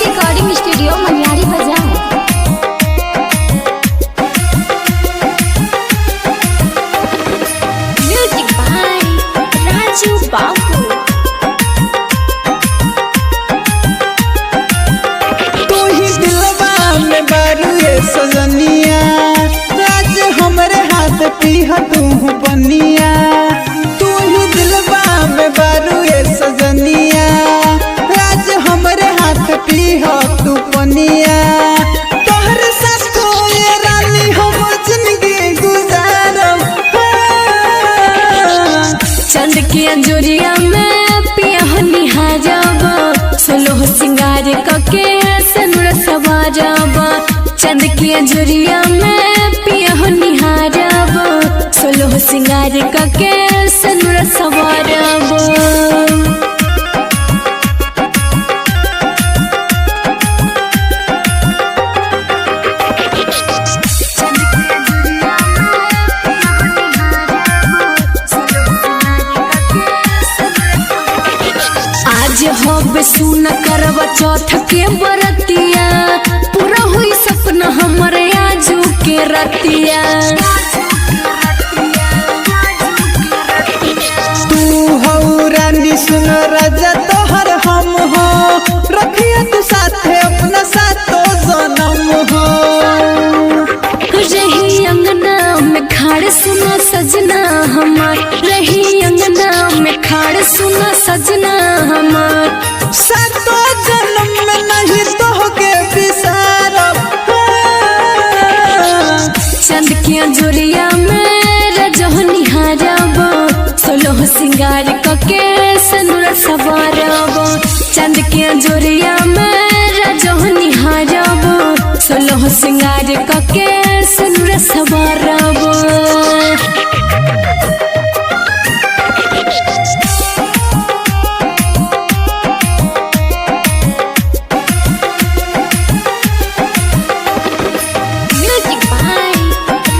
Recording studio Maniyari बाजार। Music by Raju बाबू। तू ही दिलवा में बारू ये सजनिया, आज हमरे हाथ पीहा तू बनिया। तू ही दिलवा में बारू ये सजनिया, आज हमरे हाथ पीहा तू बनिया। तोहरे साथ ये रानी हम जिंदगी गुजारब। चंद की अंजुरिया में पिया निहारब, सोलह सिंगार कके सनुर सवारब। चंद की अंजुरिया में पिया निहारब, सोलह सिंगार कके सनुर सवारब। आज होबे सुन करब चौथ के बरतिया, पूरा हुई सपना हमरे आजू के रतिया। तू हो रानी सुन राजा तोहर हम हो, रखिया तू साथे अपना साथो जन्म हो। रही अंगना में खाड़ सुना सजना हमार, रही अंगना में खाड़ सुना सजना हमार। सातो जन्म में नहीं तोहके बिसारब। चंद की अंजुरिया में रजह निहारब, सोलह सिंगार कके सनुर सवारब। चंद की अंजुरिया में रजह निहारब, सोलह सिंगार कके सनुर सवारब। म्यूजिक बाय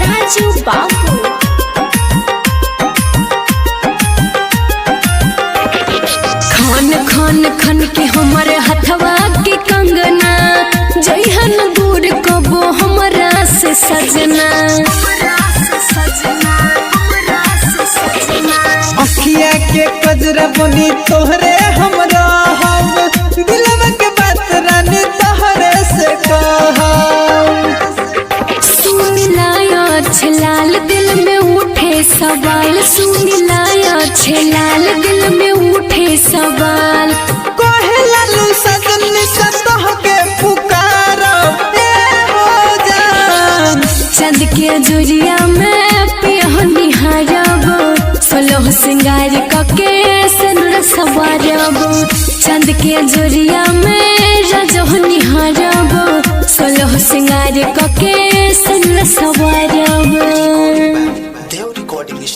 राजू बाबू। खान खान खन के हमारे हथवा के कंगना, जइहन दूर कबो हमरा से सजना। अखिया के कजरा बनी तोहरे हमरा हम, दिलवा के बात रानी तोहरे से कहब। सुन लाया छलाल दिल में उठे सवाल, सुन लाया छलाल दिल में उठे सवाल। कहे लालू सजन से तोहके पुकारब। ए हो जान चंद के अंजुरिया में पिया निहारब, सोलह सिंगार कके सनुर सवारब। चंद के अंजुरिया में